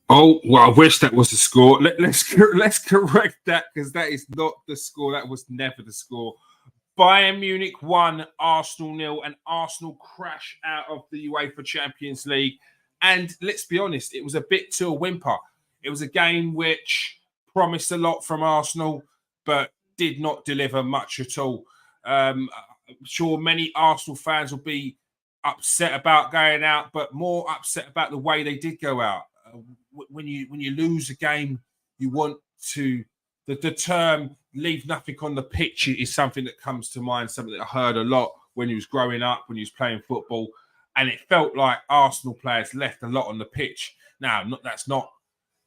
Oh, well, I wish that was the score. Let's correct that because that is not the score. That was never the score. Bayern Munich 1, Arsenal 0, and Arsenal crash out of the UEFA Champions League. And let's be honest, it was a bit to a whimper. It was a game which promised a lot from Arsenal, but did not deliver much at all. I'm sure many Arsenal fans will be upset about going out, but more upset about the way they did go out. When you lose a game, you want to the term "leave nothing on the pitch" is something that comes to mind. Something that I heard a lot when he was growing up, when he was playing football, and it felt like Arsenal players left a lot on the pitch. Now, that's not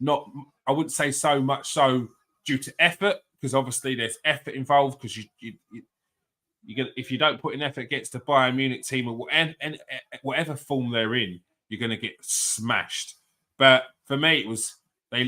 I wouldn't say so much so due to effort, because obviously there's effort involved. Because you get, if you don't put in effort against the Bayern Munich team or whatever form they're in, you're going to get smashed. But for me, it was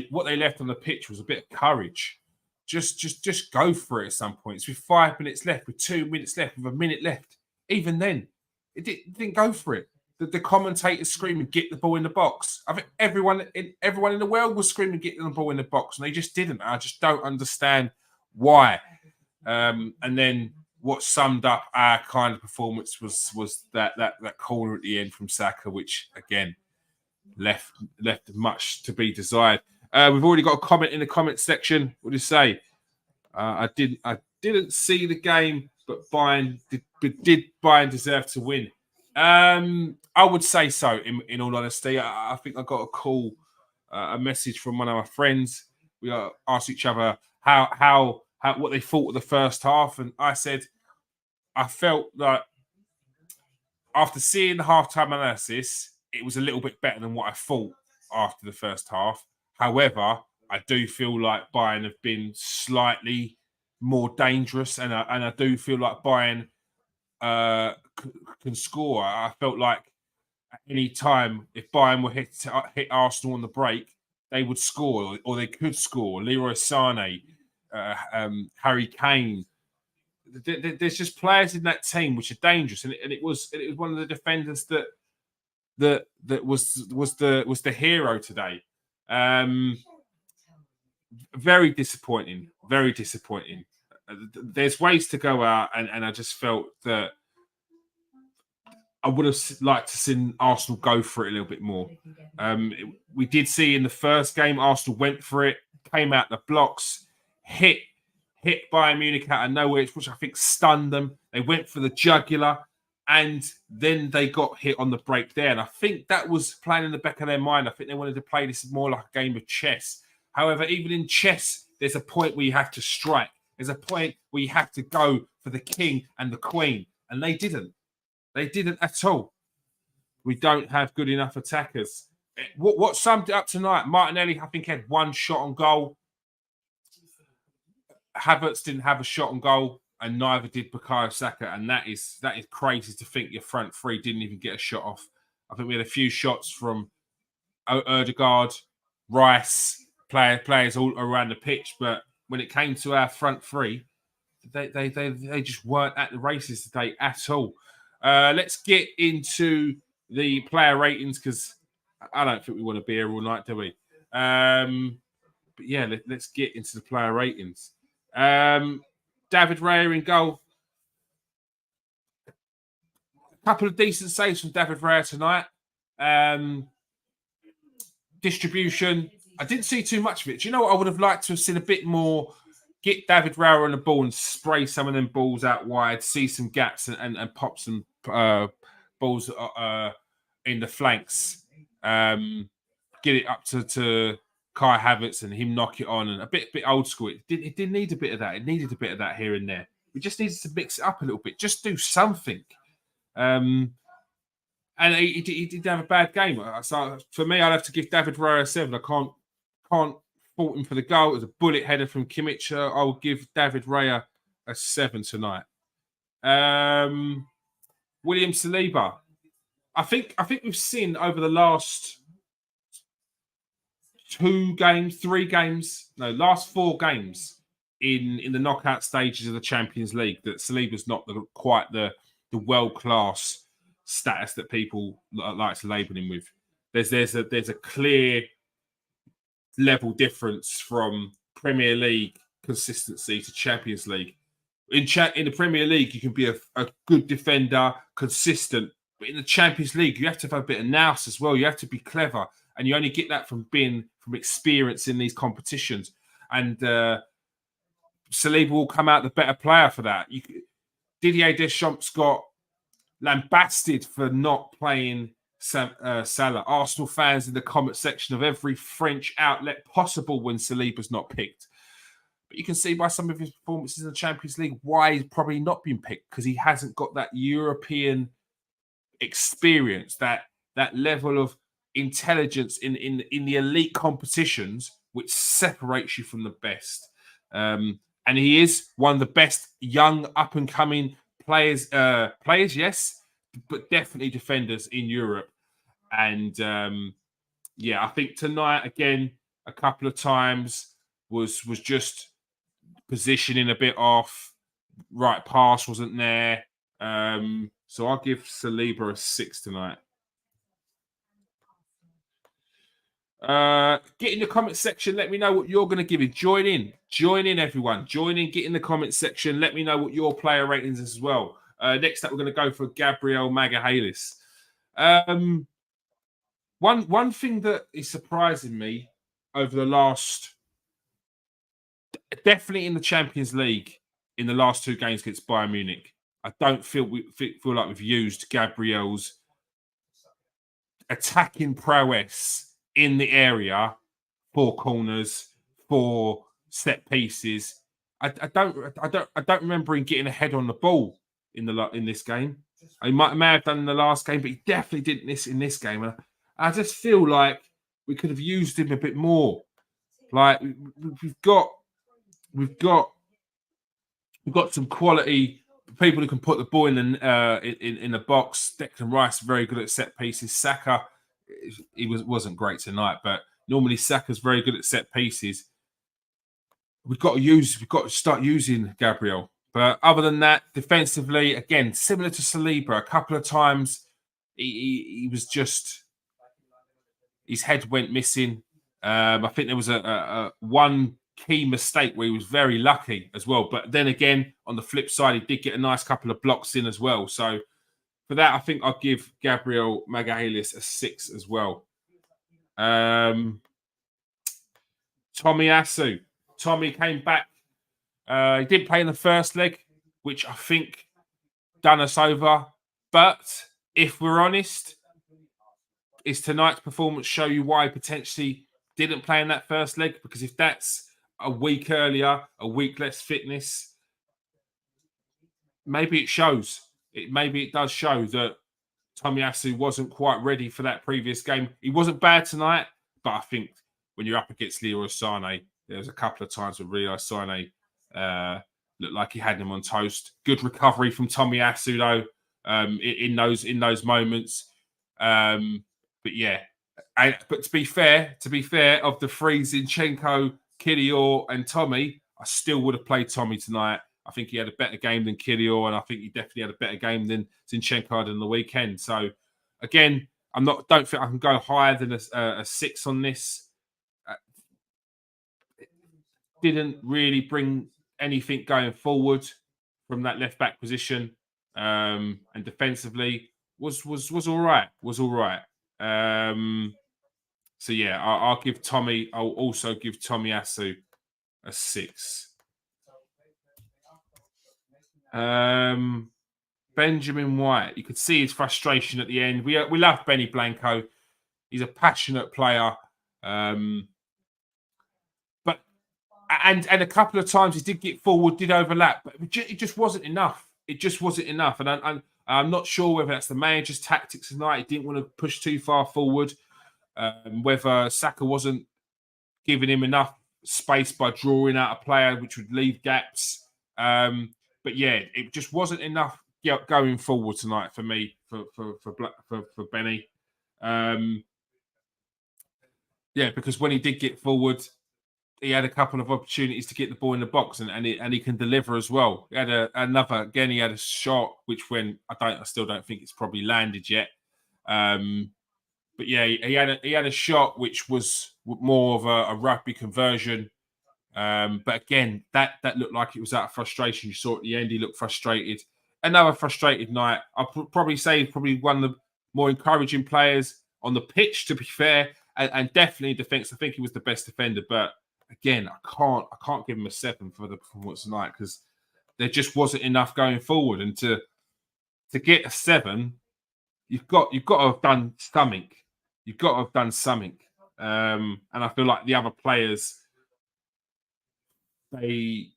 what they left on the pitch was a bit of courage. Just go for it at some points. With 5 minutes left, with 2 minutes left, with a minute left. Even then, it didn't go for it. The commentators screaming, "Get the ball in the box." I think everyone in the world was screaming, "Get the ball in the box," and they just didn't. I just don't understand why. And then what summed up our kind of performance was that corner at the end from Saka, which again left much to be desired. We've already got a comment in the comment section. What do you say? I didn't see the game, but did Bayern deserve to win? I would say so. In all honesty, I think I got a call, a message from one of my friends. We asked each other how what they thought of the first half, and I said I felt like after seeing the halftime analysis, it was a little bit better than what I thought after the first half. However, I do feel like Bayern have been slightly more dangerous, and I do feel like Bayern can score. I felt like at any time, if Bayern were hit Arsenal on the break, they would score, or they could score. Leroy Sané, Harry Kane. There's just players in that team which are dangerous, and it was one of the defenders that was the hero today. Very disappointing. Very disappointing. There's ways to go out, and I just felt that I would have liked to see Arsenal go for it a little bit more. We did see in the first game, Arsenal went for it, came out the blocks, hit Bayern Munich out of nowhere, which I think stunned them. They went for the jugular, and then they got hit on the break there. And I think that was playing in the back of their mind. I think they wanted to play this more like a game of chess. However, even in chess, there's a point where you have to strike. There's a point where you have to go for the king and the queen. And they didn't. They didn't at all. We don't have good enough attackers. What summed it up tonight? Martinelli, I think, had one shot on goal. Havertz didn't have a shot on goal, and neither did Bukayo Saka. And that is crazy to think your front three didn't even get a shot off. I think we had a few shots from Odegaard, Rice, players all around the pitch, but when it came to our front three, they just weren't at the races today at all. Let's get into the player ratings, because I don't think we want to be here all night, do we? But yeah, let's get into the player ratings. David Raya in goal. A couple of decent saves from David Raya tonight. Distribution, I didn't see too much of it. Do you know what I would have liked to have seen a bit more? Get David Raya on the ball and spray some of them balls out wide, see some gaps and pop some balls in the flanks. Get it up to Kai Havertz and him knock it on, and a bit old school. It did need a bit of that. It needed a bit of that here and there. We just needed to mix it up a little bit. Just do something. And he did have a bad game. So for me, I'd have to give David Raya a 7. I can't fault him for the goal. It was a bullet header from Kimmich. I will give David Raya a 7 tonight. William Saliba. I think we've seen over the last 4 games in the knockout stages of the Champions League that Saliba's not quite the world-class status that people like to label him with. There's a clear level difference from Premier League consistency to Champions League. In the Premier League, you can be a good defender, consistent, but in the Champions League, you have to have a bit of nous as well. You have to be clever, and you only get that from experience in these competitions. And Saliba will come out the better player for that. Didier Deschamps got lambasted for not playing Salah. Arsenal fans in the comment section of every French outlet possible when Saliba's not picked. But you can see by some of his performances in the Champions League why he's probably not been picked, because he hasn't got that European experience, that level of intelligence in the elite competitions, which separates you from the best. And he is one of the best young up-and-coming players, yes, but definitely defenders in Europe. And I think tonight, again, a couple of times was just positioning a bit off. Right pass wasn't there. So I'll give Saliba a 6 tonight. Get in the comment section. Let me know what you're going to give it. Join in, everyone. Join in. Get in the comment section. Let me know what your player ratings is as well. Next up, we're going to go for Gabriel Magalhaes. One thing that is surprising me over the last, definitely in the Champions League, in the last 2 games against Bayern Munich, I don't feel like we've used Gabriel's attacking prowess in the area for corners, for set pieces. I don't remember him getting a head on the ball in this game. He may have done in the last game, but he definitely didn't in this game. And I just feel like we could have used him a bit more. Like we've got some quality people who can put the ball in the box. Declan Rice very good at set pieces. Saka, he wasn't great tonight, but normally Saka's very good at set pieces. We've got to start using Gabriel. But other than that, defensively, again, similar to Saliba, a couple of times he was just, his head went missing. I think there was a one key mistake where he was very lucky as well. But then again, on the flip side, he did get a nice couple of blocks in as well. So for that, I think I'll give Gabriel Magalhaes a 6 as well. Tomiyasu. Tommy came back. He didn't play in the first leg, which I think done us over. But if we're honest, is tonight's performance show you why he potentially didn't play in that first leg? Because if that's a week earlier, a week less fitness, maybe it shows. Maybe it does show that Tomiyasu wasn't quite ready for that previous game. He wasn't bad tonight, but I think when you're up against Leroy Sané, there's a couple of times where Leroy Sané looked like he had him on toast. Good recovery from Tomiyasu though, in those moments. But yeah, but to be fair, of the three, Zinchenko, Kiwior, and Tommy, I still would have played Tommy tonight. I think he had a better game than Kiwior, and I think he definitely had a better game than Zinchenko had on the weekend. So again, don't think I can go higher than a 6 on this. Didn't really bring anything going forward from that left back position, and defensively was all right. So yeah, I'll give Tommy. I'll also give Tomiyasu a 6. Benjamin White. You could see his frustration at the end. We love Benny Blanco. He's a passionate player. But a couple of times he did get forward, did overlap, but it just wasn't enough. It just wasn't enough. And I'm not sure whether that's the manager's tactics tonight. He didn't want to push too far forward. Whether Saka wasn't giving him enough space by drawing out a player, which would leave gaps. But yeah, it just wasn't enough going forward tonight for me, for Benny. Yeah, because when he did get forward, he had a couple of opportunities to get the ball in the box, and he can deliver as well. He had he had a shot which I still don't think it's probably landed yet. But yeah, he had a shot which was more of a rugby conversion. But again, that looked like it was out of frustration. You saw at the end, he looked frustrated. Another frustrated night. I'll probably say probably one of the more encouraging players on the pitch, to be fair, and definitely in defence. I think he was the best defender. But again, I can't give him a 7 for the performance tonight because there just wasn't enough going forward. And to get a 7, you've got to have done something. You've got to have done something. And I feel like the other players, they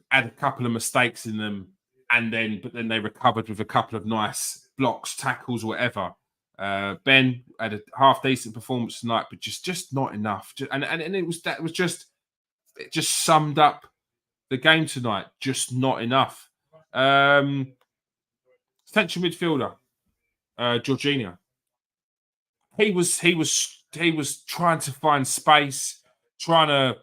had a couple of mistakes in them, but then they recovered with a couple of nice blocks, tackles, whatever. Ben had a half decent performance tonight, but just not enough. And it just summed up the game tonight. Just not enough. Central midfielder, Jorginho. He was trying to find space, trying to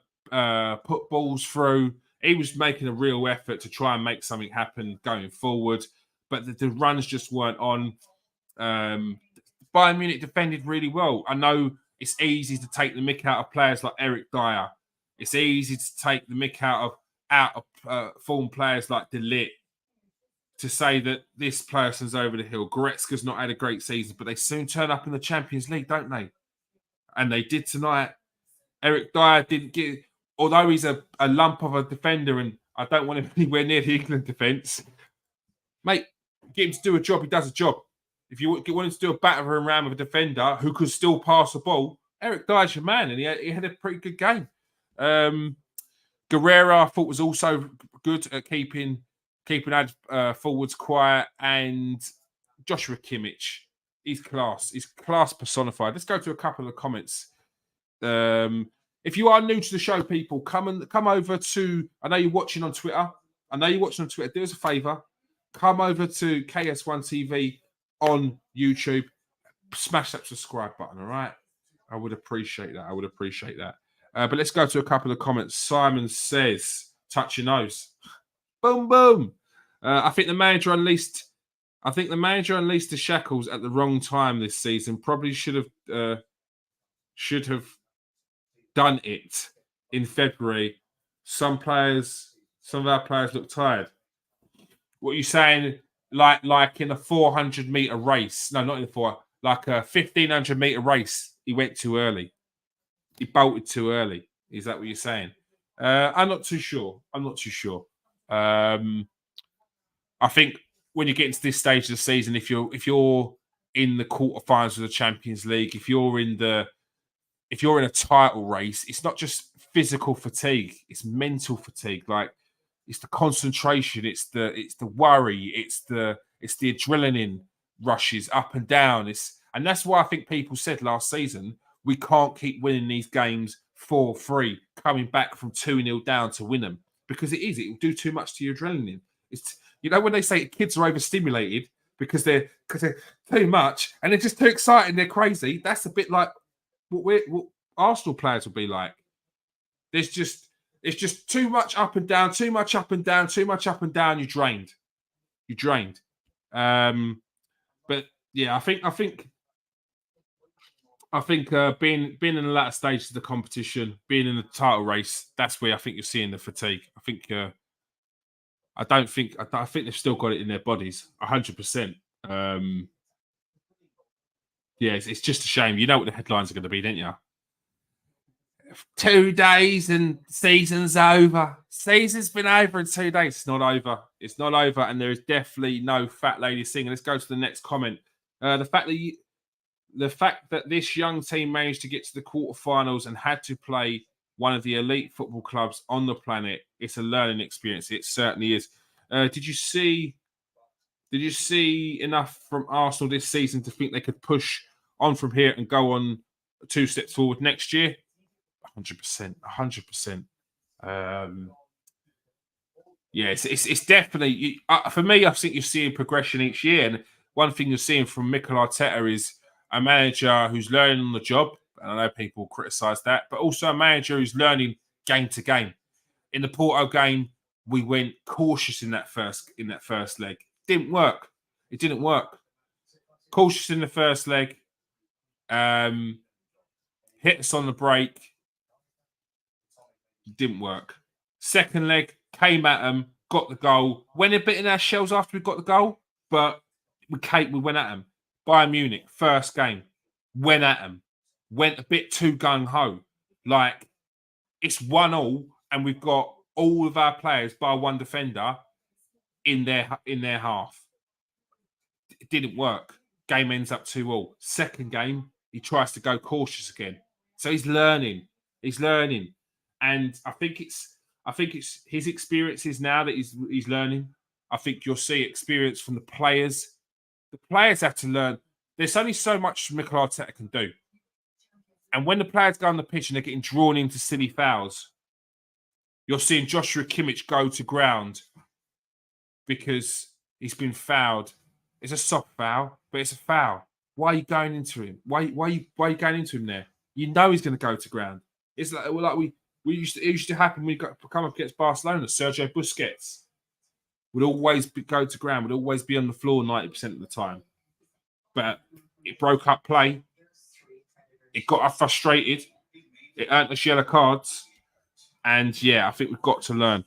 put balls through. He was making a real effort to try and make something happen going forward, but the runs just weren't on. Bayern Munich defended really well. I know it's easy to take the mick out of players like Eric Dyer. It's easy to take the mick out of form players like De Ligt, to say that this person's over the hill. Goretzka's not had a great season, but they soon turn up in the Champions League, don't they? And they did tonight. Eric Dyer didn't get, although he's a lump of a defender, and I don't want him anywhere near the England defence. Mate, get him to do a job, he does a job. If you want him to do a battering ram of a defender who could still pass the ball, Eric Dyer's your man, and he had a pretty good game. Guerrero, I thought, was also good at keeping forwards quiet, and Joshua Kimmich, he's class personified. Let's go to a couple of comments. If you are new to the show, people, come over to, I know you're watching on Twitter. Do us a favor, come over to KS1 TV on YouTube, smash that subscribe button, all right? I would appreciate that. But let's go to a couple of comments. Simon says, touch your nose. Boom, boom. I think the manager unleashed the shackles at the wrong time this season. Probably should have done it in February. Some of our players look tired. What are you saying? Like in a 400-meter race? No, not in like a 1,500-meter race. He went too early. He bolted too early. Is that what you're saying? I'm not too sure. I think when you get into this stage of the season, if you're in the quarterfinals of the Champions League, if you're in a title race, it's not just physical fatigue; it's mental fatigue. Like, it's the concentration, it's the worry, it's the adrenaline rushes up and down. And that's why I think people said last season we can't keep winning these games 4-3, coming back from 2-0 down to win them, because it will do too much to your adrenaline. It's, when they say kids are overstimulated because they're too much and they're just too excited, they're crazy. That's a bit like what Arsenal players will be like. It's just too much up and down, too much up and down. You're drained. But yeah, I think being in the latter stages of the competition, being in the title race, that's where I think you're seeing the fatigue. I think they've still got it in their bodies, 100%. Yeah, it's just a shame. You know what the headlines are going to be, don't you? 2 days and season's over. Season's been over in 2 days. It's not over. And there is definitely no fat lady singing. Let's go to the next comment. The fact that this young team managed to get to the quarterfinals and had to play one of the elite football clubs on the planet, it's a learning experience. It certainly is. Did you see enough from Arsenal this season to think they could push on from here and go on 2 steps forward next year? 100%. Yeah, it's definitely, for me, I think you're seeing progression each year. And one thing you're seeing from Mikel Arteta is a manager who's learning on the job. And I know people criticise that, but also a manager who's learning game to game. In the Porto game, we went cautious in that first leg. It didn't work. Cautious in the first leg, Hit us on the break. Didn't work. Second leg, came at them, got the goal. Went a bit in our shells after we got the goal, but we went at them. Bayern Munich, first game, went at them. Went a bit too gung-ho. Like, it's 1-1, and we've got all of our players, bar one defender, in their half. It didn't work. Game ends up 2-2. Second game, he tries to go cautious again. So he's learning. And I think it's his experiences now that he's learning. I think you'll see experience from the players. The players have to learn. There's only so much Mikel Arteta can do. And when the players go on the pitch and they're getting drawn into silly fouls, you're seeing Joshua Kimmich go to ground because he's been fouled. It's a soft foul, but it's a foul. Why are you going into him? Why are you going into him there? You know he's going to go to ground. It's like it used to happen when we come up against Barcelona. Sergio Busquets would always go to ground, would always be on the floor 90% of the time. But it broke up play. It got us frustrated. It earned us yellow cards. And yeah, I think we've got to learn.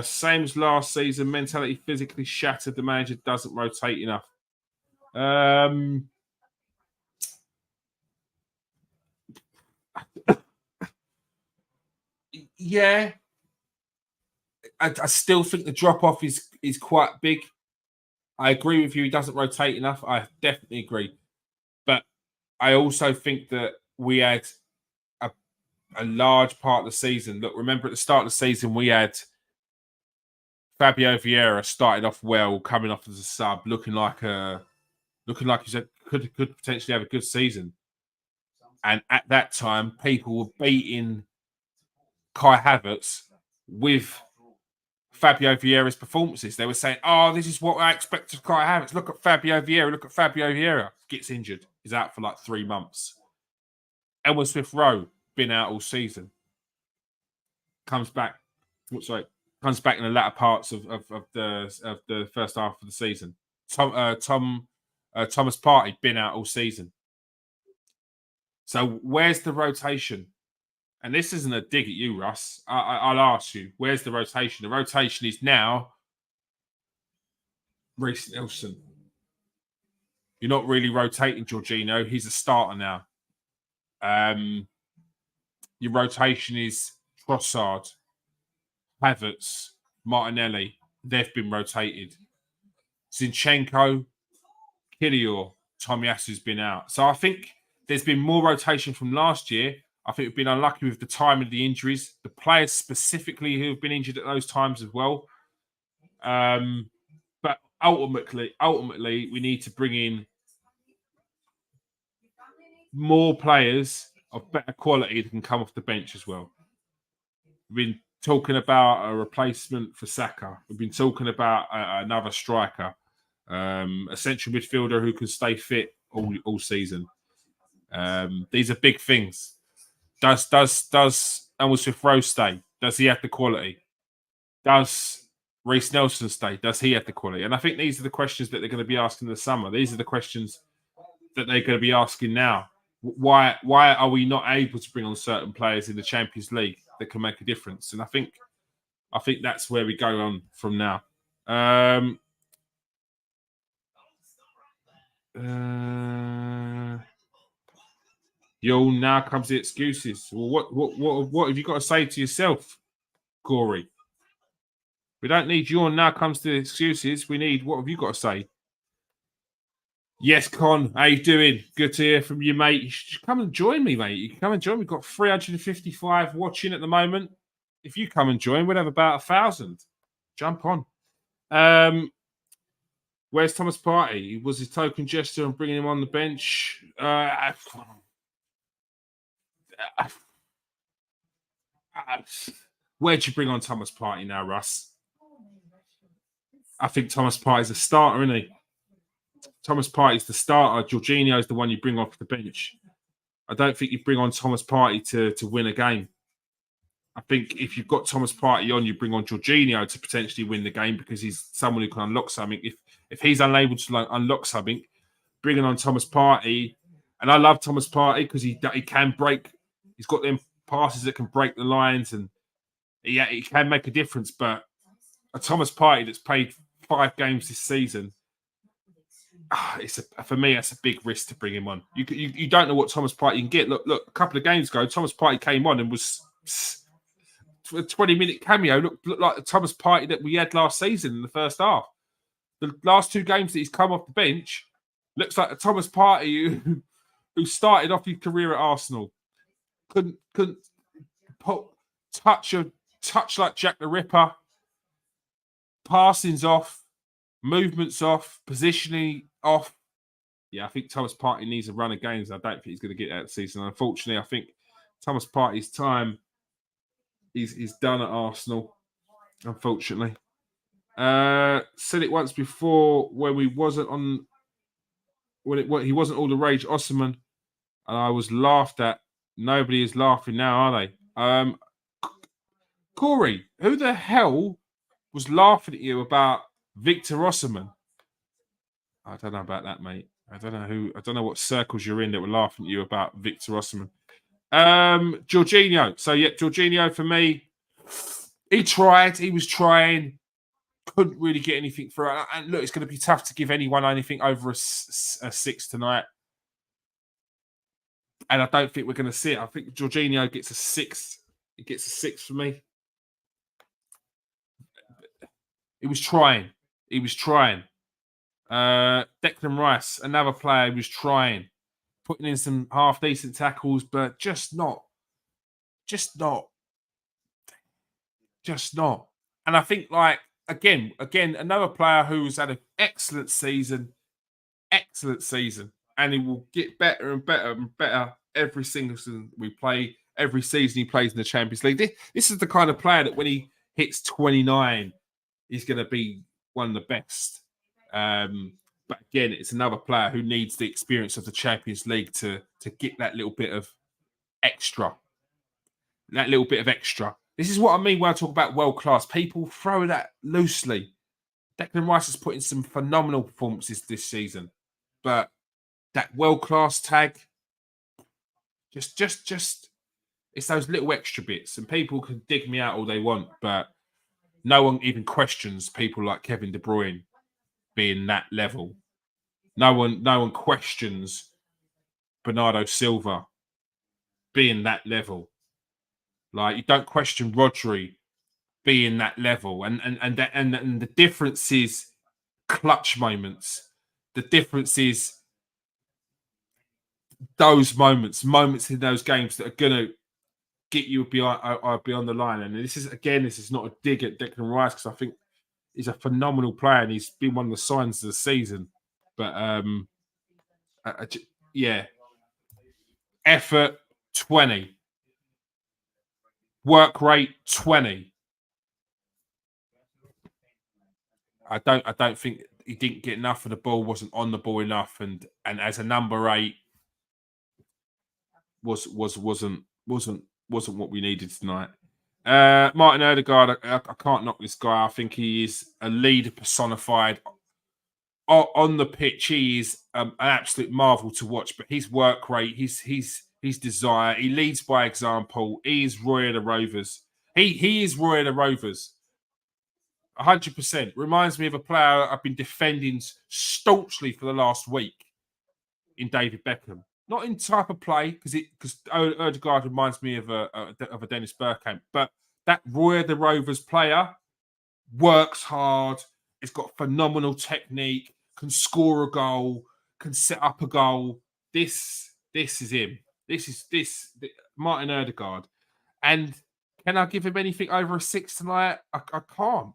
Same as last season, mentality physically shattered. The manager doesn't rotate enough. Yeah. I still think the drop-off is quite big. I agree with you. He doesn't rotate enough. I definitely agree. But I also think that we had a large part of the season. Look, remember at the start of the season, we had Fabio Vieira started off well, coming off as a sub, looking like he could potentially have a good season. And at that time, people were beating Kai Havertz with Fabio Vieira's performances. They were saying, "Oh, this is what I expect of Kai Havertz. Look at Fabio Vieira. Look at Fabio Vieira. Gets injured. Is out for like 3 months." Elmer Smith-Rowe been out all season. Comes back in the latter parts of the first half of the season. Thomas Partey been out all season. So where's the rotation? And this isn't a dig at you, Russ. I'll ask you, where's the rotation? The rotation is now Reece Nelson. You're not really rotating Jorginho. He's a starter now. Your rotation is Trossard, Havertz, Martinelli. They've been rotated. Zinchenko, Kiwior, Tomiyasu's been out. So I think there's been more rotation from last year. I think we've been unlucky with the time of the injuries, the players specifically who have been injured at those times as well. But ultimately, we need to bring in more players of better quality that can come off the bench as well. We've been talking about a replacement for Saka. We've been talking about another striker, a central midfielder who can stay fit all season. These are big things. Does Elmer Smith-Rowe stay? Does he have the quality? Does Reece Nelson stay? Does he have the quality? And I think these are the questions that they're going to be asking in the summer. These are the questions that they're going to be asking now. Why are we not able to bring on certain players in the Champions League that can make a difference? And I think that's where we go on from now. Now comes the excuses. Well, what have you got to say to yourself, Corey? We don't need you. Now comes the excuses. We need what have you got to say? Yes, Con, how you doing? Good to hear from you, mate. You should come and join me, mate. You can come and join. We've got 355 watching at the moment. If you come and join, we'll have about 1,000. Jump on. Where's Thomas Partey? Was his token gesture on bringing him on the bench? Where'd you bring on Thomas Partey now, Russ? I think Thomas Partey's a starter, isn't he? Thomas Partey's the starter. Jorginho's the one you bring off the bench. I don't think you bring on Thomas Partey to win a game. I think if you've got Thomas Partey on, you bring on Jorginho to potentially win the game because he's someone who can unlock something. If he's unable to unlock something, bringing on Thomas Partey And I love Thomas Partey because he can break. He's got them passes that can break the lines, and he can make a difference. But a Thomas Partey that's played 5 games this season, for me, that's a big risk to bring him on. You don't know what Thomas Partey can get. Look, a couple of games ago, Thomas Partey came on and was a 20-minute cameo. Looked like the Thomas Partey that we had last season in the first half. The last 2 games that he's come off the bench looks like a Thomas Partey who started off his career at Arsenal. Couldn't touch like Jack the Ripper. Passing's off, movements off, positioning off. Yeah, I think Thomas Partey needs a run of games. I don't think he's going to get that season. Unfortunately, I think Thomas Partey's time is done at Arsenal. Unfortunately, said it once before when he wasn't all the rage. Osimhen, and I was laughed at. Nobody is laughing now, are they? Corey, who the hell was laughing at you about Victor Osimhen? I don't know about that, mate. I don't know what circles you're in that were laughing at you about Victor Osimhen. Jorginho. So yeah, Jorginho for me, he was trying, couldn't really get anything for it. And look, it's going to be tough to give anyone anything over a 6 tonight. And I don't think we're going to see it. I think Jorginho gets a 6. He gets a 6 for me. He was trying. Declan Rice, another player who was trying, putting in some half decent tackles, but just not. And I think, like, again, another player who's had an excellent season, and he will get better and better and better every single season we play. Every season he plays in the Champions League. This is the kind of player that when he hits 29, he's going to be one of the best. But again, it's another player who needs the experience of the Champions League to get that little bit of extra. This is what I mean when I talk about world-class. People throw that loosely. Declan Rice has put in some phenomenal performances this season. But that world-class tag, just it's those little extra bits. And people can dig me out all they want, but no one even questions people like Kevin De Bruyne being that level. No one questions Bernardo Silva being that level. Like, you don't question Rodri being that level. And the difference is clutch moments. The difference is those moments in those games that are gonna get you beyond the line. And this is not a dig at Declan Rice, because I think he's a phenomenal player and he's been one of the signs of the season. But yeah, effort 20, work rate 20. I don't think he didn't get enough of the ball, wasn't on the ball enough, and as a number 8 wasn't what we needed tonight. Martin Odegaard, I can't knock this guy. I think he is a leader personified. On the pitch, he is an absolute marvel to watch. But his work rate, his desire, he leads by example. He is Roy of the Rovers. He is Roy of the Rovers. 100%. Reminds me of a player I've been defending staunchly for the last week in David Beckham. Not in type of play, because Odegaard reminds me of a Dennis Bergkamp, but that Roy of the Rovers player works hard. He's got phenomenal technique, can score a goal, can set up a goal. This is him. This is Martin Odegaard. And can I give him anything over a 6 tonight? I can't.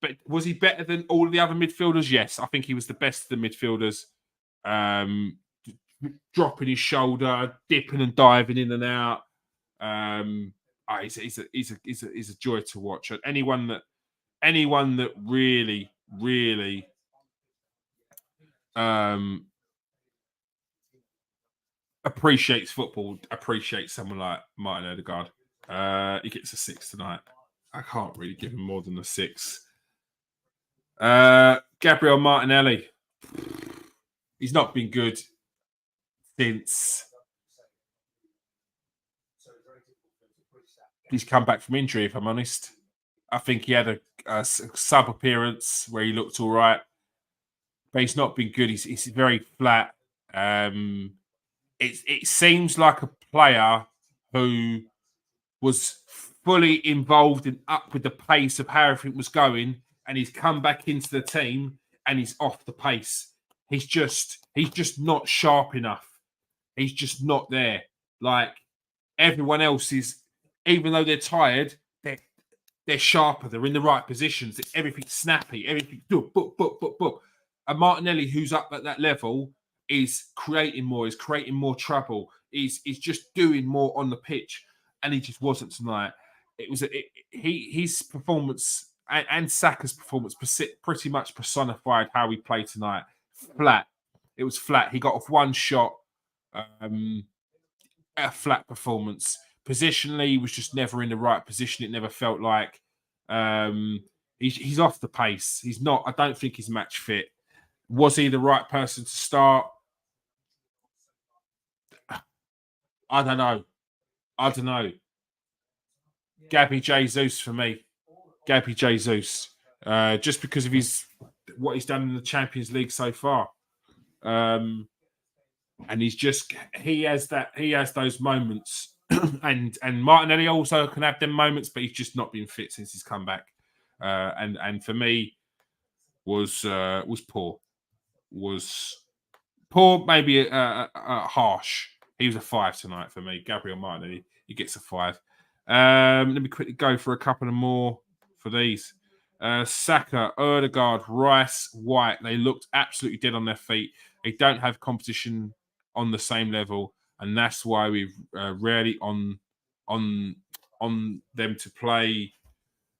But was he better than all the other midfielders? Yes, I think he was the best of the midfielders. Dropping his shoulder, dipping and diving in and out. He's a joy to watch. And anyone that really appreciates football appreciates someone like Martin Odegaard. He gets a 6 tonight. I can't really give him more than a 6. Gabriel Martinelli. He's not been good. since he's come back from injury, if I'm honest. I think he had a sub appearance where he looked all right, but he's not been good. He's very flat. It seems like a player who was fully involved and up with the pace of how everything was going, and he's come back into the team and he's off the pace. He's just not sharp enough. He's just not there. Like everyone else is, even though they're tired, they're sharper. They're in the right positions. Everything's snappy. Everything boop. And Martinelli, who's up at that level, is creating more. Is creating more trouble. Is just doing more on the pitch, and he just wasn't tonight. His performance and Saka's performance pretty much personified how we played tonight. Flat. It was flat. He got off one shot. A flat performance. Positionally, he was just never in the right position. It never felt like he's off the pace. He's not. I don't think he's match fit. Was he the right person to start? I don't know. Gabby Jesus for me. Gabby Jesus. Just because of what he's done in the Champions League so far. And he has those moments. and Martinelli also can have them moments, but he's just not been fit since he's come back. And for me was poor. Was poor, maybe harsh. He was a 5 tonight for me. Gabriel Martinelli, he gets a 5. Let me quickly go for a couple of more for these. Saka, Odegaard, Rice, White, they looked absolutely dead on their feet. They don't have competition on the same level, and that's why we've rarely on them to play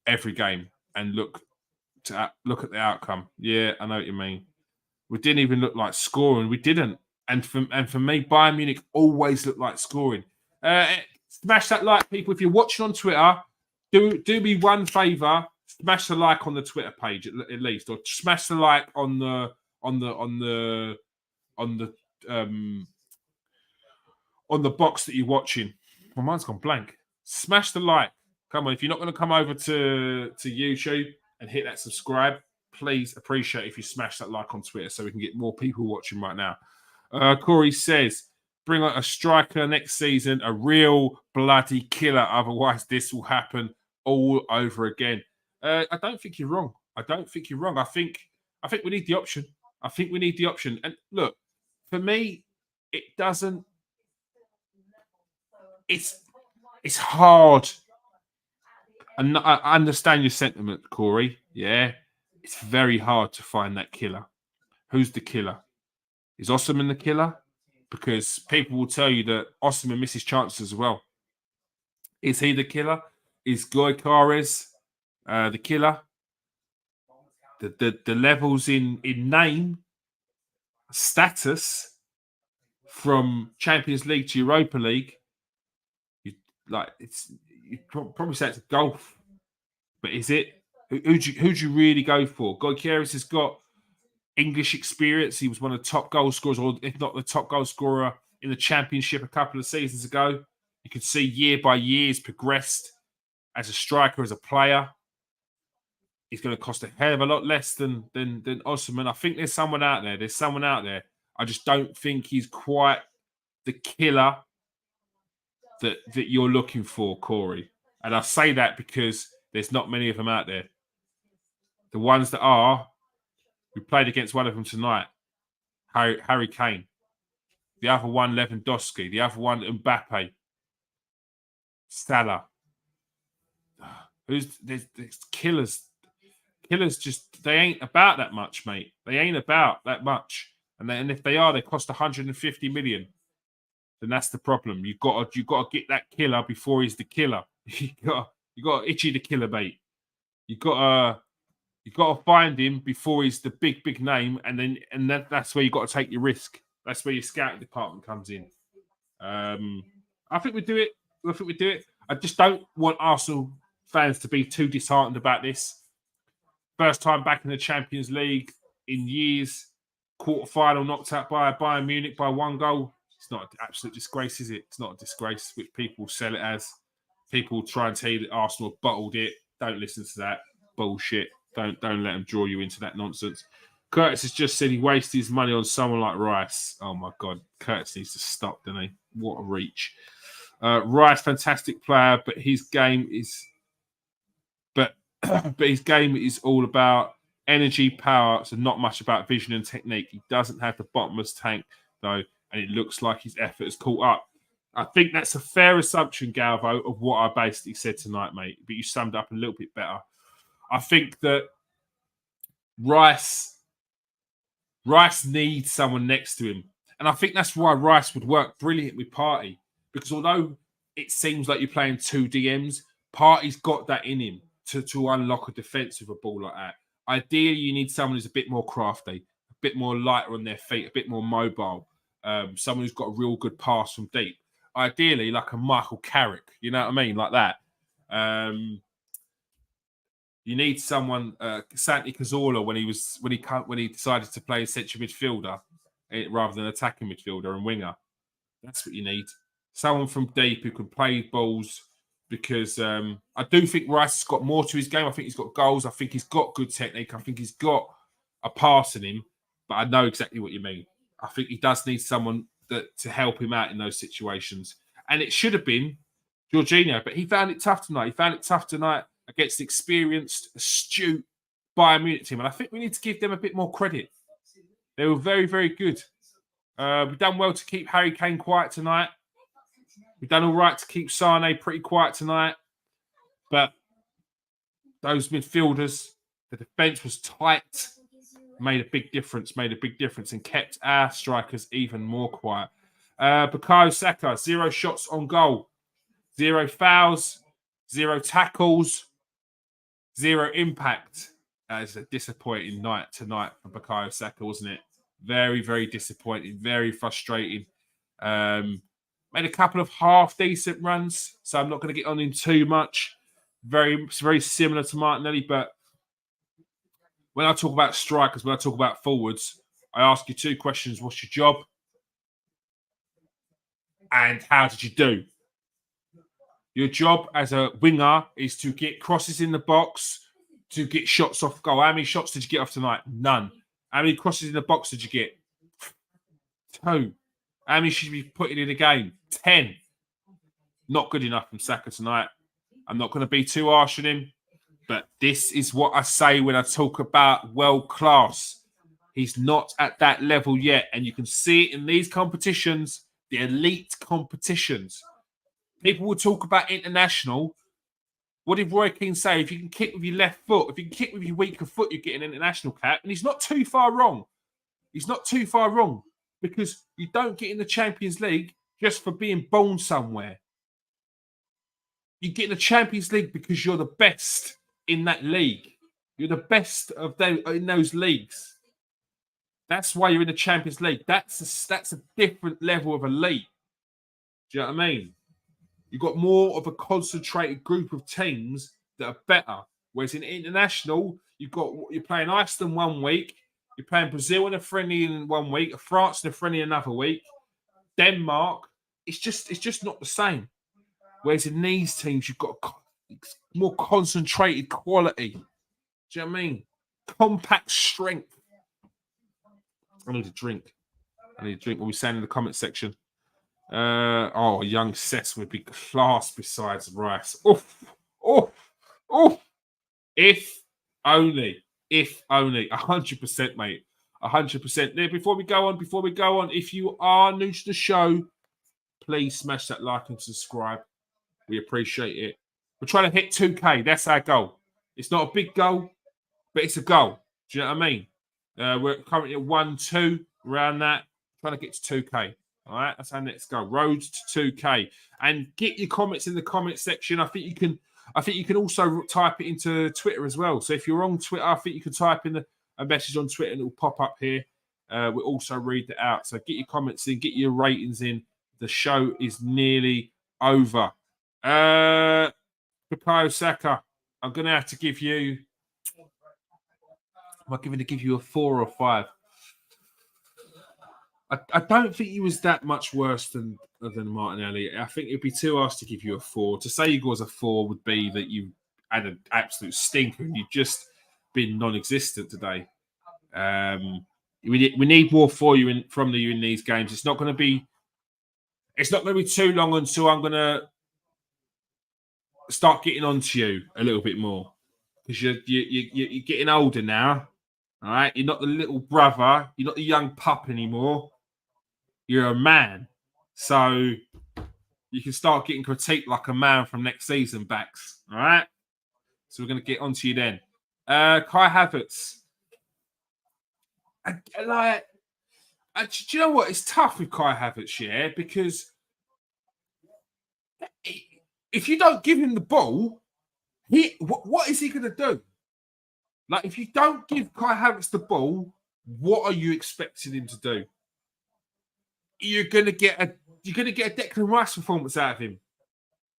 every game and look at the outcome. Yeah, I know what you mean. We didn't even look like scoring. We didn't. And for me, Bayern Munich always looked like scoring. Smash that like, people. If you're watching on Twitter, do me one favour. Smash the like on the Twitter page at least, or smash the like on the box that you're watching. My mind's gone blank. Smash the like. Come on, if you're not going to come over to YouTube and hit that subscribe, please appreciate if you smash that like on Twitter so we can get more people watching right now. Corey says, bring out a striker next season, a real bloody killer. Otherwise, this will happen all over again. I don't think you're wrong. I think we need the option. And look, for me, it doesn't. It's hard. And I understand your sentiment, Corey. Yeah, it's very hard to find that killer. Who's the killer? Is Osimhen the killer? Because people will tell you that Osimhen misses chances as well. Is he the killer? Is Goykares the killer? The levels in name, status from Champions League to Europa League, you probably say it's a golf, but is it? Who'd you really go for? Goykares has got English experience. He was one of the top goal scorers, or if not the top goal scorer in the Championship a couple of seasons ago. You could see year by year he's progressed as a striker, as a player. He's going to cost a hell of a lot less than Osimhen. I think there's someone out there. I just don't think he's quite the killer that you're looking for, Corey. And I say that because there's not many of them out there. The ones that are, we played against one of them tonight, Harry Kane. The other one, Lewandowski. The other one, Mbappe. Salah. There's killers. Killers just, they ain't about that much, mate. They ain't about that much. And if they are, they cost 150 million. Then that's the problem. You've got to get that killer before he's the killer. You got to itchy the killer, mate. You got to find him before he's the big name, and that's where you got to take your risk. That's where your scouting department comes in. I think we do it. I just don't want Arsenal fans to be too disheartened about this. First time back in the Champions League in years. Quarter-final knocked out by Bayern Munich by 1 goal. It's not an absolute disgrace, is it? It's not a disgrace, which people sell it as. People try and tell you that Arsenal have bottled it. Don't listen to that bullshit. Don't let them draw you into that nonsense. Curtis has just said he wasted his money on someone like Rice. Oh my God, Curtis needs to stop, doesn't he? What a reach. Rice, fantastic player, but his game is, but his game is all about energy, power, so not much about vision and technique. He doesn't have the bottomless tank though, and it looks like his effort has caught up. I think that's a fair assumption, Galvo, of what I basically said tonight, mate. But you summed up a little bit better. I think that Rice needs someone next to him. And I think that's why Rice would work brilliant with Partey. Because although it seems like you're playing two DMs, Partey's got that in him to unlock a defence with a ball like that. Ideally, you need someone who's a bit more crafty, a bit more lighter on their feet, a bit more mobile, someone who's got a real good pass from deep. Ideally, like a Michael Carrick, you know what I mean? Like that. You need someone, Santi Cazorla, when he decided to play a central midfielder rather than attacking midfielder and winger. That's what you need. Someone from deep who can play balls. Because I do think Rice has got more to his game. I think he's got goals. I think he's got good technique. I think he's got a pass in him. But I know exactly what you mean. I think he does need someone to help him out in those situations. And it should have been Jorginho, but he found it tough tonight. He found it tough tonight against the experienced, astute Bayern Munich team. And I think we need to give them a bit more credit. They were very, very good. We've done well to keep Harry Kane quiet tonight. We've done all right to keep Sane pretty quiet tonight. But those midfielders, the defence was tight, made a big difference, and kept our strikers even more quiet. Bukayo Saka, 0 shots on goal, 0 fouls, 0 tackles, 0 impact. It's a disappointing night tonight for Bukayo Saka, wasn't it? Very, very disappointing, very frustrating. Made a couple of half-decent runs, so I'm not going to get on him too much. Very, very similar to Martinelli, but when I talk about strikers, when I talk about forwards, I ask you 2 questions. What's your job? And how did you do? Your job as a winger is to get crosses in the box, to get shots off goal. How many shots did you get off tonight? None. How many crosses in the box did you get? 2. How many should you be putting in a game? 10. Not good enough from Saka tonight. I'm not going to be too harsh on him, but this is what I say when I talk about world class. He's not at that level yet, and you can see it in these competitions, the elite competitions. People will talk about international. What did Roy Keane say? If you can kick with your left foot, if you can kick with your weaker foot, you get an international cap. And he's not too far wrong. He's not too far wrong. Because you don't get in the Champions League just for being born somewhere. You get in the Champions League because you're the best in that league. You're the best in those leagues. That's why you're in the Champions League. That's a different level of elite. Do you know what I mean? You've got more of a concentrated group of teams that are better. Whereas in international, you're playing Iceland one week. You're playing Brazil in a friendly in 1 week, France in a friendly another week, Denmark. It's just not the same. Whereas in these teams, you've got more concentrated quality. Do you know what I mean? Compact strength. I need a drink. What we saying in the comment section. Young Cess would be class besides Rice. Oof. If only. 100%, mate. 100%. Now, before we go on, if you are new to the show, please smash that like and subscribe. We appreciate it. We're trying to hit 2K. That's our goal. It's not a big goal, but it's a goal. Do you know what I mean? We're currently at 1-2, around that. Trying to get to 2K. All right, that's our next goal. Road to 2K. And get your comments in the comment section. I think you can also type it into Twitter as well. So if you're on Twitter, I think you can type in a message on Twitter and it will pop up here. We'll also read that out. So get your comments in, get your ratings in. The show is nearly over. Bukayo Saka, I'm going to have to give you... Am I going to give you a 4 or 5? I don't think he was that much worse than Martinelli. I think it'd be too harsh to give you a 4. To say you was a 4 would be that you had an absolute stinker and you've just been non-existent today. We need more for you from you in these games. It's not going to be too long until I'm going to start getting onto you a little bit more because you're getting older now. All right, you're not the little brother. You're not the young pup anymore. You're a man, so you can start getting critiqued like a man from next season backs. All right, so we're going to get onto you then. Kai Havertz. Do you know what? It's tough with Kai Havertz, yeah, because if you don't give him the ball, what is he going to do? Like, if you don't give Kai Havertz the ball, what are you expecting him to do? You're going to get a Declan Rice performance out of him.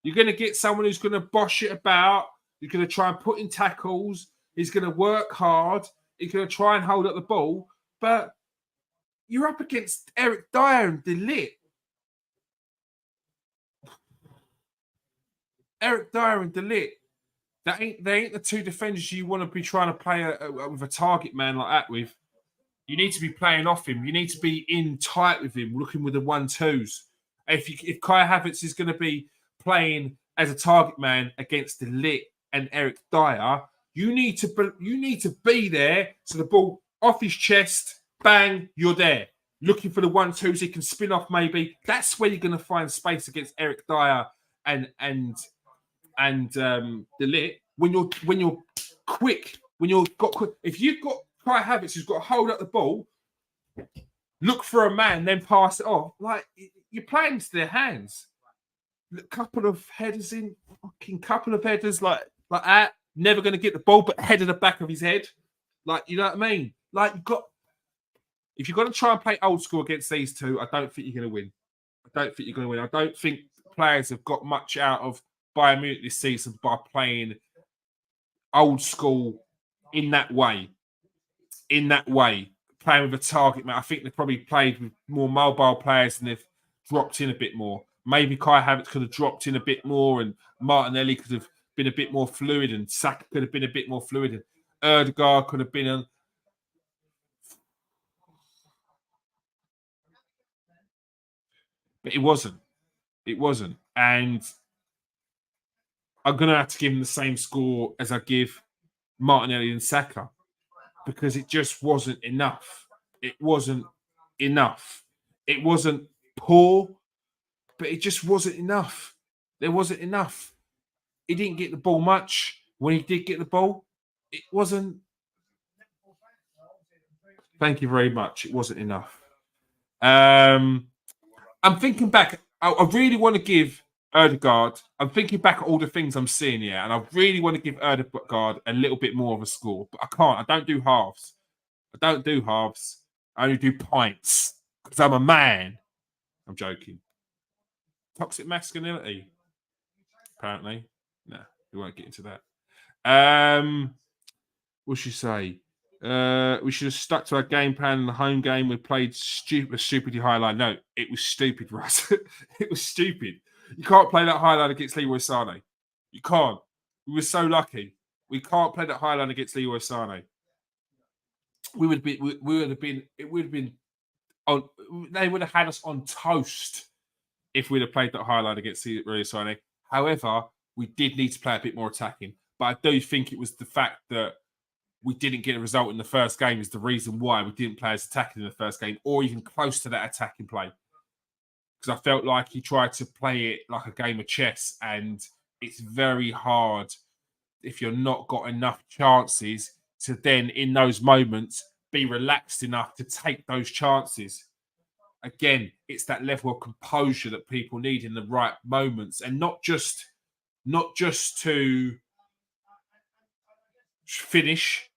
You're going to get someone who's going to bosh it about. You're going to try and put in tackles. He's going to work hard. He's going to try and hold up the ball. But you're up against Eric Dyer and De Ligt. Eric Dyer and De Ligt. They ain't the two defenders you want to be trying to play with a target man like that with. You need to be playing off him. You need to be in tight with him, looking with the 1-2s. If Kai Havertz is going to be playing as a target man against De Ligt and Eric Dyer, you need to be there so the ball off his chest, bang, you're there. Looking for the 1-2s, he can spin off maybe. That's where you're going to find space against Eric Dyer and De Ligt. When you're quick, if you've got Kai Havertz who's got to hold up the ball, look for a man, then pass it off. Like, you're playing into their hands. A couple of headers like that. Never going to get the ball, but head in the back of his head. Like, you know what I mean? Like, if you've got to try and play old school against these two, I don't think you're going to win. I don't think players have got much out of Bayern Munich this season by playing old school in that way. Playing with a target man. I think they've probably played with more mobile players and they've dropped in a bit more. Maybe Kai Havertz could have dropped in a bit more and Martinelli could have been a bit more fluid and Saka could have been a bit more fluid and Ødegaard could have been but it wasn't. And I'm going to have to give him the same score as I give Martinelli and Saka because it just wasn't enough. It wasn't poor, but it just wasn't enough. There wasn't enough. He didn't get the ball much. When he did get the ball, it wasn't. Thank you very much. It wasn't enough. I'm thinking back. I really want to give Ødegaard. I'm thinking back at all the things I'm seeing here, and I really want to give Ødegaard a little bit more of a score, but I can't. I don't do halves. I only do pints because I'm a man. I'm joking. Toxic masculinity. Apparently. No, we won't get into that. What should you say? We should have stuck to our game plan in the home game. We played stupidly high line. No, it was stupid, Russ. It was stupid. You can't play that high line against Leroy Sané. You can't. We were so lucky. We can't play that high line against Leroy Sané. It would have been on. They would have had us on toast if we'd have played that high line against Leroy Sané. However, we did need to play a bit more attacking. But I do think it was the fact that we didn't get a result in the first game is the reason why we didn't play as attacking in the first game or even close to that attacking play. Because I felt like he tried to play it like a game of chess and it's very hard if you're not got enough chances to then, in those moments, be relaxed enough to take those chances. Again, it's that level of composure that people need in the right moments and not just to finish,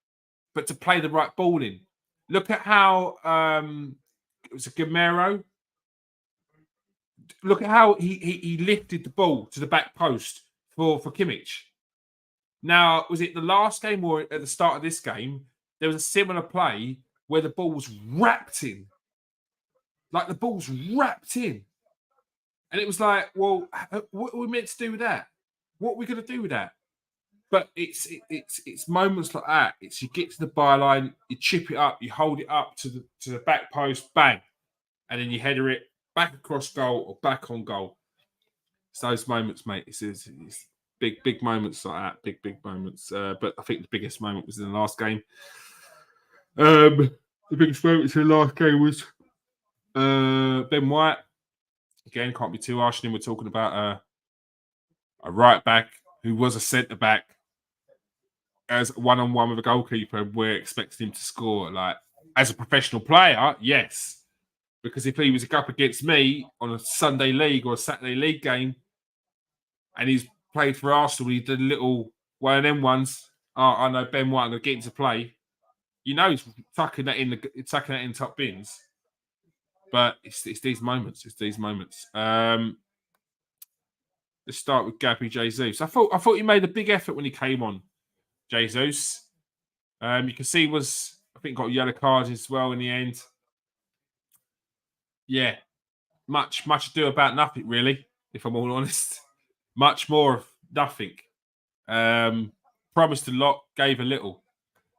but to play the right ball in. Look at how it was a Gamero. Look at how he lifted the ball to the back post for Kimmich. Now, was it the last game or at the start of this game? There was a similar play where the ball was wrapped in. Like the ball's wrapped in. And it was like, well, what are we meant to do with that? What are we going to do with that? But it's moments like that. It's you get to the byline, you chip it up, you hold it up to the back post, bang, and then you header it back across goal or back on goal. It's those moments, mate. It's big moments like that. Big moments. But I think the biggest moment was in the last game. The biggest moment in the last game was Ben White. Again, can't be too harsh on him. We're talking about a right back who was a centre back as one-on-one with a goalkeeper. We're expecting him to score. Like, as a professional player, yes. Because if he was up against me on a Sunday league or a Saturday league game and he's played for Arsenal, he did a little one of them ones. Oh, I know Ben White, I'm going to get him to play. You know he's tucking that in top bins. But it's these moments. It's these moments. Let's start with Gabby Jesus. I thought he made a big effort when he came on, Jesus. You can see I think got a yellow card as well in the end. Yeah, much ado about nothing, really, if I'm all honest. Much more of nothing. Promised a lot, gave a little.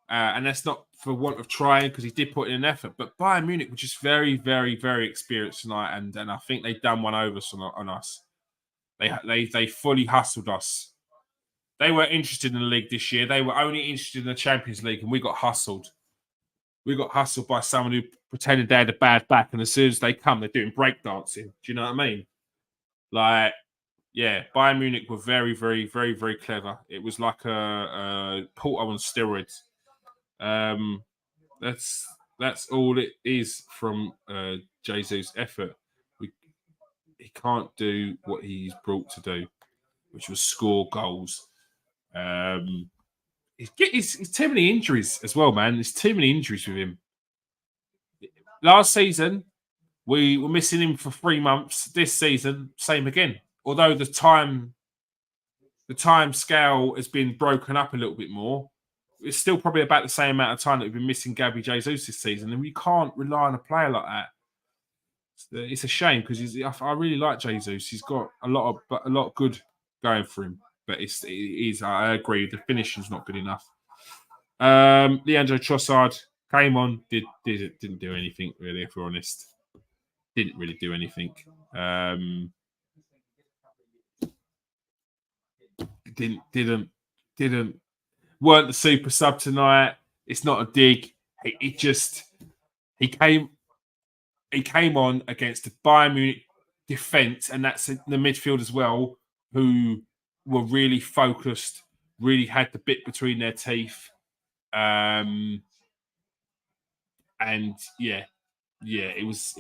And that's not for want of trying, because he did put in an effort. But Bayern Munich were just very, very, very experienced tonight, and I think they've done one over on us. They fully hustled us. They weren't interested in the league this year. They were only interested in the Champions League, and we got hustled. We got hustled by someone who pretended they had a bad back, and as soon as they come, they're doing breakdancing. Do you know what I mean? Like, yeah, Bayern Munich were very, very, very, very clever. It was like a Porto on steroids. That's all it is from Jesus' effort. He can't do what he's brought to do, which was score goals. He's too many injuries as well, man. There's too many injuries with him. Last season, we were missing him for 3 months. This season, same again. Although the time scale has been broken up a little bit more, it's still probably about the same amount of time that we've been missing Gabby Jesus this season, and we can't rely on a player like that. It's a shame because I really like Jesus. He's got a lot of good going for him, but I agree, the finishing's not good enough. Leandro Trossard came on, didn't do anything really, if we're honest. Didn't really do anything. Didn't weren't the super sub tonight. It's not a dig. He came on against the Bayern Munich defense, and that's in the midfield as well, who were really focused, really had the bit between their teeth. And yeah, it was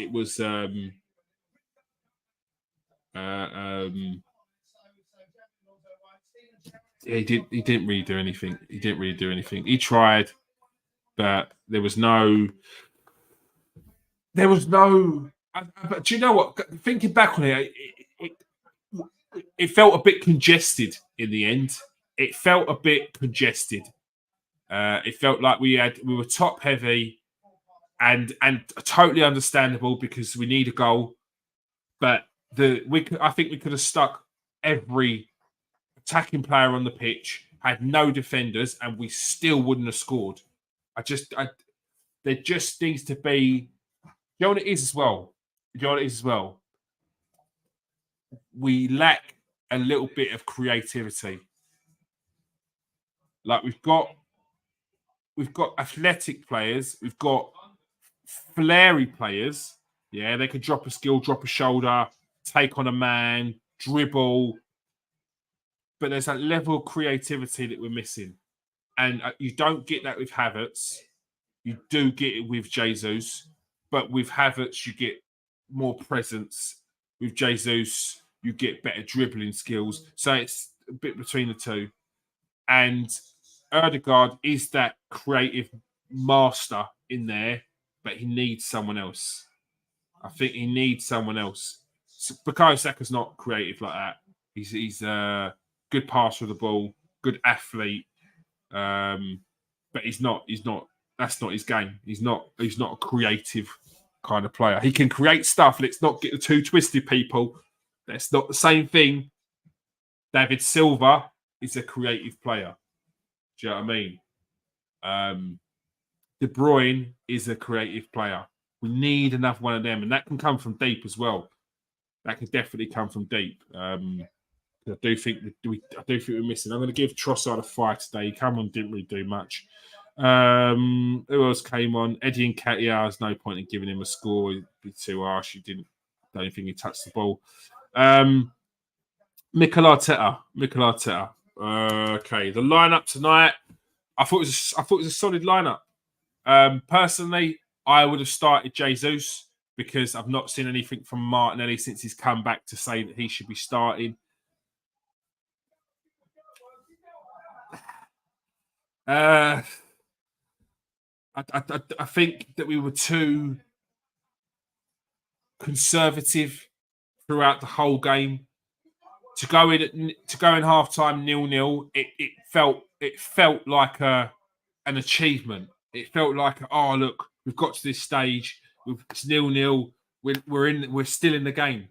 he didn't really do anything. He tried, but there was no. But do you know what? Thinking back on it felt a bit congested in the end. It felt a bit congested. It felt like we were top heavy, and totally understandable because we need a goal. But I think we could have stuck every attacking player on the pitch, had no defenders, and we still wouldn't have scored. There just needs to be. You know what it is as well? We lack a little bit of creativity. Like we've got athletic players, we've got flary players. Yeah, they can drop a skill, drop a shoulder, take on a man, dribble. But there's that level of creativity that we're missing. And you don't get that with Havertz. You do get it with Jesus. But with Havertz, you get more presence. With Jesus, you get better dribbling skills. So it's a bit between the two. And Erdegaard is that creative master in there, but he needs someone else. I think he needs someone else. Bukayo Saka's not creative like that. He's a good passer of the ball, good athlete, but he's not. That's not his game. He's not a creative kind of player. He can create stuff. Let's not get the two twisted, people. That's not the same thing. David Silva is a creative player. Do you know what I mean? De Bruyne is a creative player. We need another one of them, and that can come from deep as well. That can definitely come from deep. I do think we're missing. I'm going to give Trossard a 5 today. Cameron didn't really do much. Who else came on? Eddie Nketiah. There's no point in giving him a score. It'd be too harsh. Don't think he touched the ball. Mikel Arteta. Okay, the lineup tonight. I thought it was a solid lineup. Personally, I would have started Jesus because I've not seen anything from Martinelli since he's come back to say that he should be starting. I think that we were too conservative throughout the whole game. To go in half time 0-0, it felt like an achievement. It felt like, oh look, we've got to this stage. It's 0-0. We're still in the game.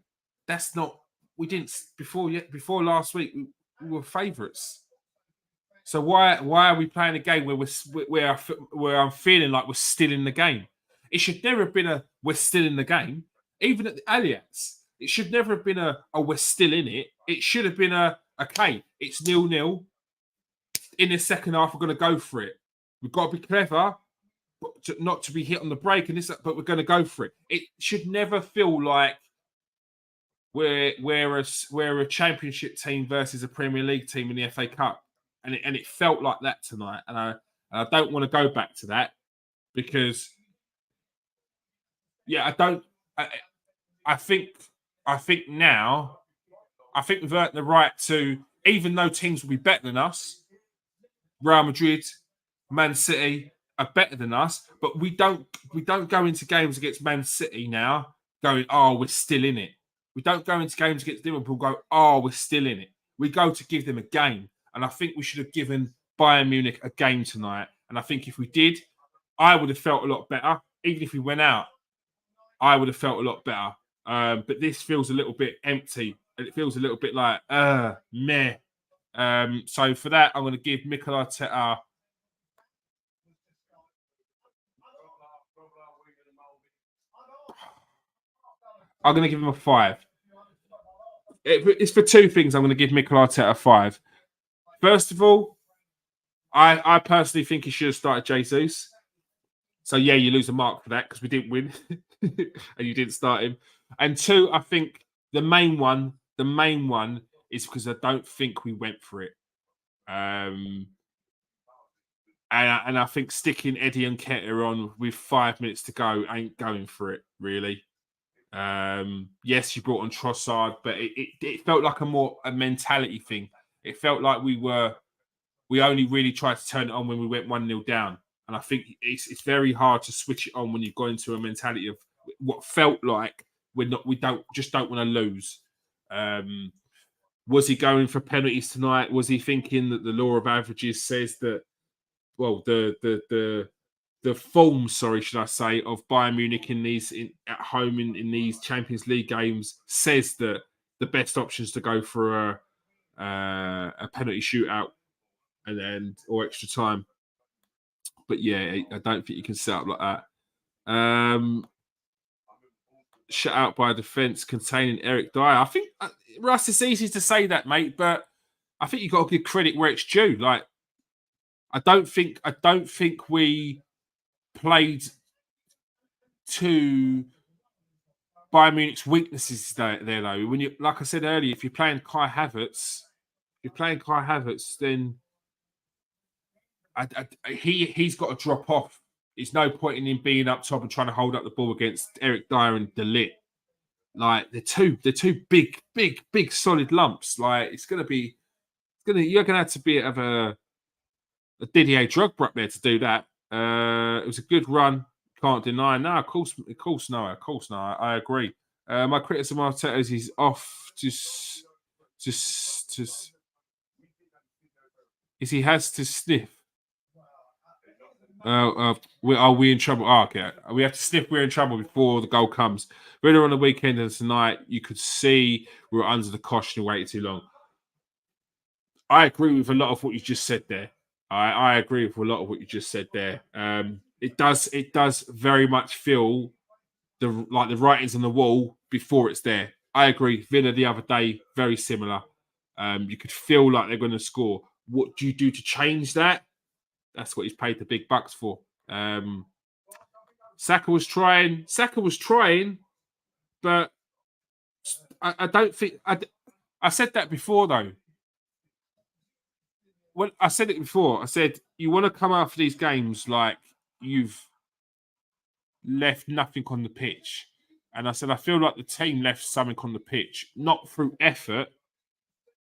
That's not. We didn't before last week. We were favourites. So why are we playing a game where I'm feeling like we're still in the game? It should never have been we're still in the game. Even at the Allianz, it should never have been we're still in it. It should have been okay, it's 0-0. In the second half, we're going to go for it. We've got to be clever, but not to be hit on the break, but we're going to go for it. It should never feel like we're a championship team versus a Premier League team in the FA Cup. And it felt like that tonight. And I don't want to go back to that because, yeah, I think now, I think we've earned the right to, even though teams will be better than us, Real Madrid, Man City are better than us, but we don't go into games against Man City now going, oh, we're still in it. We don't go into games against Liverpool go, oh, we're still in it. We go to give them a game. And I think we should have given Bayern Munich a game tonight. And I think if we did, I would have felt a lot better. Even if we went out, I would have felt a lot better. But this feels a little bit empty. It feels a little bit like, meh. So for that, I'm going to give Mikel Arteta I'm going to give him a 5. It's for two things. I'm going to give Mikel Arteta a 5. First of all, I personally think he should have started Jesus. So, yeah, you lose a mark for that because we didn't win and you didn't start him. And two, I think the main one is because I don't think we went for it. And I think sticking Eddie and Nketiah on with 5 minutes to go ain't going for it, really. Yes, you brought on Trossard, but it felt like a mentality thing. It felt like we only really tried to turn it on when we went 1-0 down. And I think it's very hard to switch it on when you've gone into a mentality of what felt like we don't want to lose. Was he going for penalties tonight? Was he thinking that the law of averages says that, well, the form, should I say, of Bayern Munich at home in these Champions League games says that the best option is to go for a penalty shootout or extra time. But yeah, I don't think you can set up like that. Shut out by a defence containing Eric Dyer. I think, Russ, it's easy to say that, mate, but I think you've got to give credit where it's due. Like, I don't think we played to Bayern Munich's weaknesses there, though. When you, like I said earlier, if you're playing Kai Havertz, then he's got to drop off. There's no point in him being up top and trying to hold up the ball against Eric Dyer and De Ligt. Like they're two big solid lumps. Like you're gonna have to be a Didier Drogba up there to do that. It was a good run. Can't deny. No, of course, no. I agree. My criticism of Arteta is he's off is he has to sniff. Are we in trouble? Oh, okay. We have to sniff we're in trouble before the goal comes. Earlier on the weekend and tonight, you could see we were under the caution and waited too long. I agree with a lot of what you just said there. I agree with a lot of what you just said there. It does very much feel the writings on the wall before it's there. I agree. Villa the other day, very similar. You could feel like they're going to score. What do you do to change that? That's what he's paid the big bucks for. Saka was trying. But I don't think I said that before though. Well, I said it before. I said you want to come out for these games like you've left nothing on the pitch, and I said I feel like the team left something on the pitch, not through effort,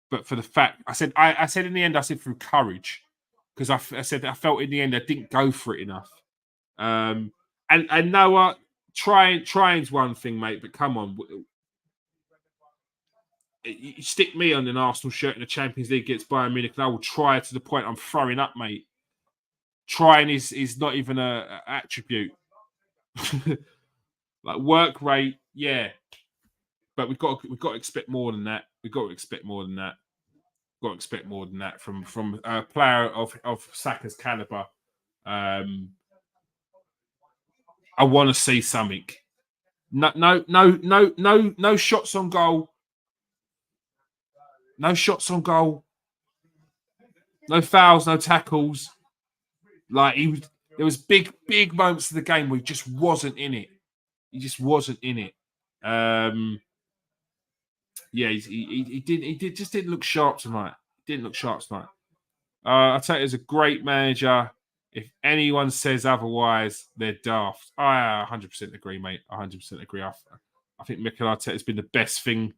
but for the fact I said in the end I said through courage because I said I felt in the end I didn't go for it enough. And Noah trying's one thing, mate, but come on, you stick me on an Arsenal shirt in the Champions League against Bayern Munich, and I will try to the point I'm throwing up, mate. Trying is not even a attribute. Like work rate, yeah, but we've got to expect more than that. We've got to expect more than that. Got to expect more than that from a player of Saka's caliber. I want to see something. No shots on goal. No shots on goal. No fouls, no tackles. Like there was big moments of the game where he just wasn't in it. He just wasn't in it. Yeah, he just didn't look sharp tonight. I tell you, he's a great manager. If anyone says otherwise, they're daft. I 100% agree, mate. 100% agree. I think Mikel Arteta has been the best thing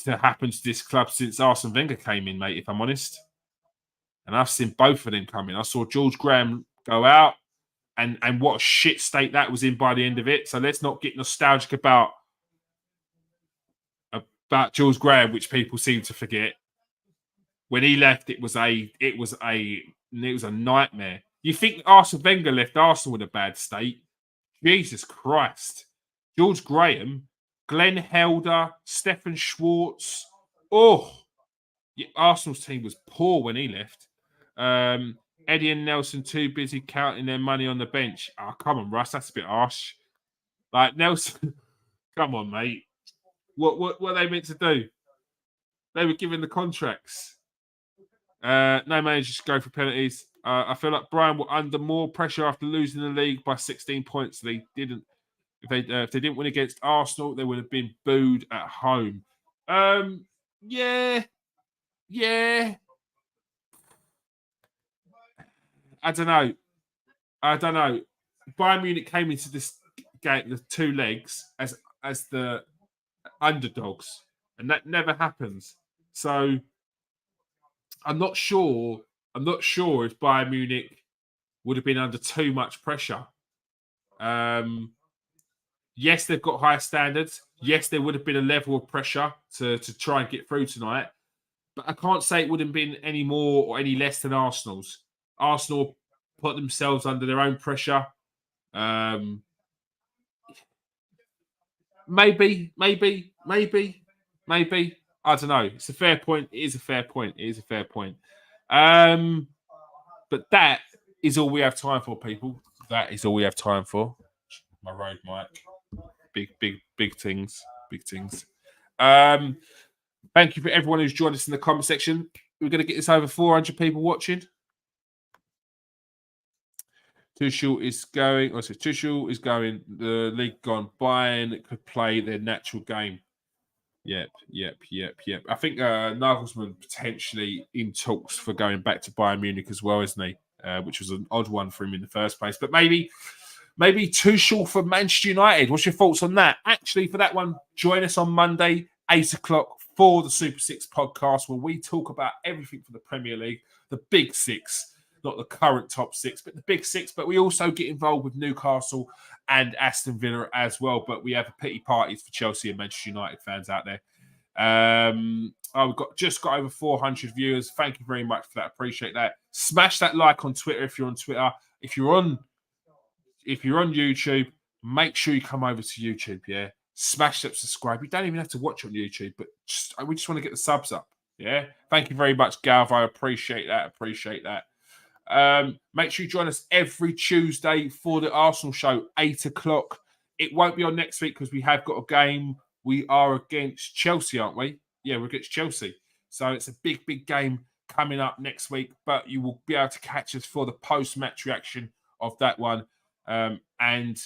to happen to this club since Arsene Wenger came in, mate, if I'm honest. And I've seen both of them come in. I saw George Graham go out, and what a shit state that was in by the end of it. So let's not get nostalgic about George Graham, which people seem to forget. When he left, it was a nightmare. You think Arsene Wenger left Arsenal in a bad state? Jesus Christ. George Graham, Glenn Helder, Stefan Schwartz. Oh, yeah, Arsenal's team was poor when he left. Eddie and Nelson too busy counting their money on the bench. Oh, come on, Russ, that's a bit harsh. Like Nelson, come on, mate. What are they meant to do? They were given the contracts. No managers go for penalties. I feel like Brian were under more pressure after losing the league by 16 points. They didn't. If they didn't win against Arsenal, they would have been booed at home. Yeah. I don't know. Bayern Munich came into this game, the two legs, as the underdogs, and that never happens. So I'm not sure if Bayern Munich would have been under too much pressure. Yes, they've got higher standards. Yes, there would have been a level of pressure to try and get through tonight. But I can't say it would have been any more or any less than Arsenal's. Arsenal put themselves under their own pressure. Maybe. I don't know. It's a fair point. It is a fair point. But that is all we have time for, people. That is all we have time for. My road mic. Big things. Thank you for everyone who's joined us in the comment section. We're going to get this over 400 people watching. Tuchel is going. Tuchel is going. The league gone. Bayern could play their natural game. Yep. I think Nagelsmann potentially in talks for going back to Bayern Munich as well, isn't he? Which was an odd one for him in the first place. But maybe Tuchel for Manchester United. What's your thoughts on that? Actually, for that one, join us on Monday, 8 o'clock for the Super 6 podcast, where we talk about everything for the Premier League, the Big Six, not the current top six, but the Big Six. But we also get involved with Newcastle and Aston Villa as well. But we have a pity parties for Chelsea and Manchester United fans out there. we've just got over 400 viewers. Thank you very much for that. Appreciate that. Smash that like on Twitter if you're on Twitter. If you're on YouTube, make sure you come over to YouTube. Yeah, smash that subscribe. You don't even have to watch on YouTube, but we just want to get the subs up. Yeah. Thank you very much, Gav. I appreciate that. Make sure you join us every Tuesday for the Arsenal show, 8 o'clock. It won't be on next week because we have got a game. We are against Chelsea, aren't we? Yeah, we're against Chelsea. So it's a big, big game coming up next week. But you will be able to catch us for the post-match reaction of that one and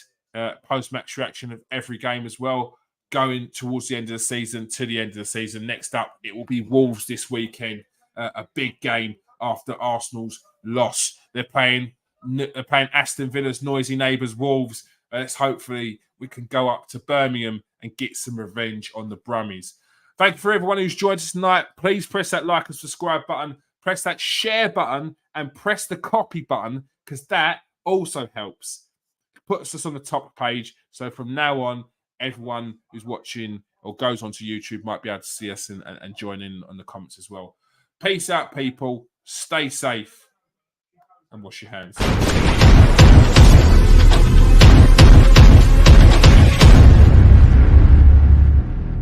post-match reaction of every game as well, going towards the end of the season, to the end of the season. Next up, it will be Wolves this weekend, a big game after Arsenal's loss. They're playing Aston Villa's noisy neighbours, Wolves. Let's hopefully we can go up to Birmingham and get some revenge on the Brummies. Thank you for everyone who's joined us tonight. Please press that like and subscribe button, press that share button, and press the copy button because that also helps. Puts us on the top page. So from now on, everyone who's watching or goes onto YouTube might be able to see us and join in on the comments as well. Peace out, people. Stay safe and wash your hands.